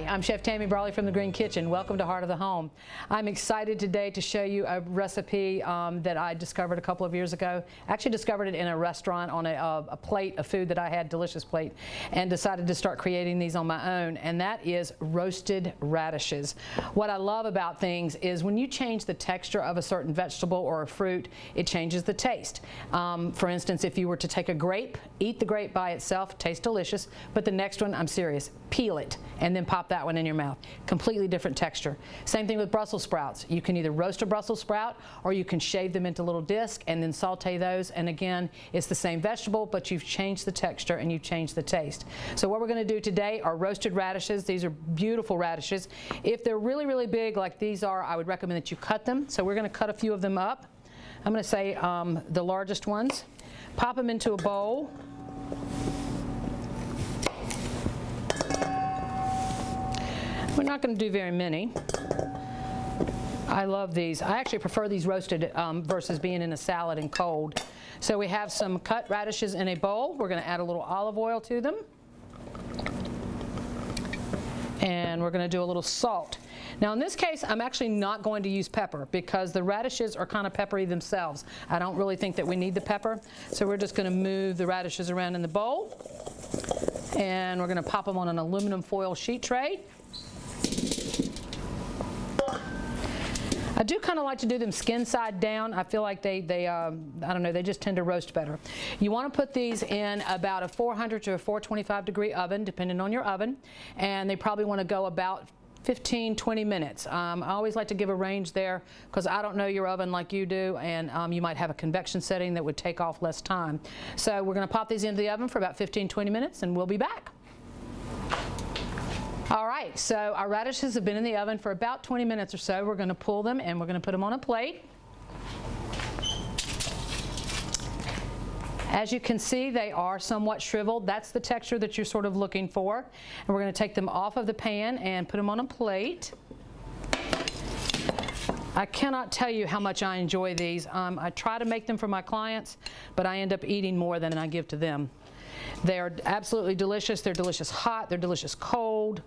Hi, I'm Chef Tammy Brawley from the Green Kitchen. Welcome to Heart of the Home. I'm excited today to show you a recipe that I discovered a couple of years ago. Actually discovered it in a restaurant on a plate of food that I had, delicious plate, and decided to start creating these on my own, and that is roasted radishes. What I love about things is when you change the texture of a certain vegetable or a fruit, it changes the taste. For instance, if you were to take a grape, eat the grape by itself, tastes delicious, but the next one, I'm serious, peel it and then pop that one in your mouth. Completely different texture. Same thing with Brussels sprouts. You can either roast a Brussels sprout or you can shave them into little discs and then saute those, and again, it's the same vegetable, but you've changed the texture and you've changed the taste. So what we're going to do today are roasted radishes. These are beautiful radishes. If they're really, really big like these are, I would recommend that you cut them. So we're going to cut a few of them up. I'm going to say the largest ones. Pop them into a bowl. We're not going to do very many. I love these. I actually prefer these roasted versus being in a salad and cold. So we have some cut radishes in a bowl. We're going to add a little olive oil to them. And we're going to do a little salt. Now in this case, I'm actually not going to use pepper because the radishes are kind of peppery themselves. I don't really think that we need the pepper. So we're just going to move the radishes around in the bowl. And we're going to pop them on an aluminum foil sheet tray. I do kind of like to do them skin side down. I feel like I don't know, they just tend to roast better. You want to put these in about a 400 to a 425 degree oven, depending on your oven, and they probably want to go about 15-20 minutes. I always like to give a range there because I don't know your oven like you do, and you might have a convection setting that would take off less time. So we're going to pop these into the oven for about 15-20 minutes, and we'll be back. All right, so our radishes have been in the oven for about 20 minutes or so. We're going to pull them and we're going to put them on a plate. As you can see, they are somewhat shriveled. That's the texture that you're sort of looking for. And we're going to take them off of the pan and put them on a plate. I cannot tell you how much I enjoy these. I try to make them for my clients, but I end up eating more than I give to them. They are absolutely delicious. They're delicious hot. They're delicious cold.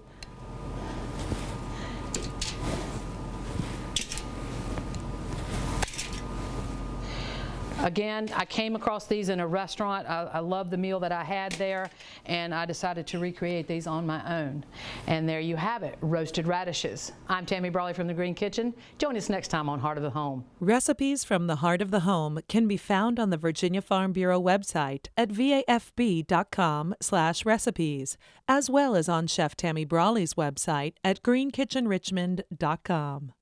Again, I came across these in a restaurant. I love the meal that I had there, and I decided to recreate these on my own. And there you have it, roasted radishes. I'm Tammy Brawley from the Green Kitchen. Join us next time on Heart of the Home. Recipes from the Heart of the Home can be found on the Virginia Farm Bureau website at vafb.com/recipes, as well as on Chef Tammy Brawley's website at greenkitchenrichmond.com.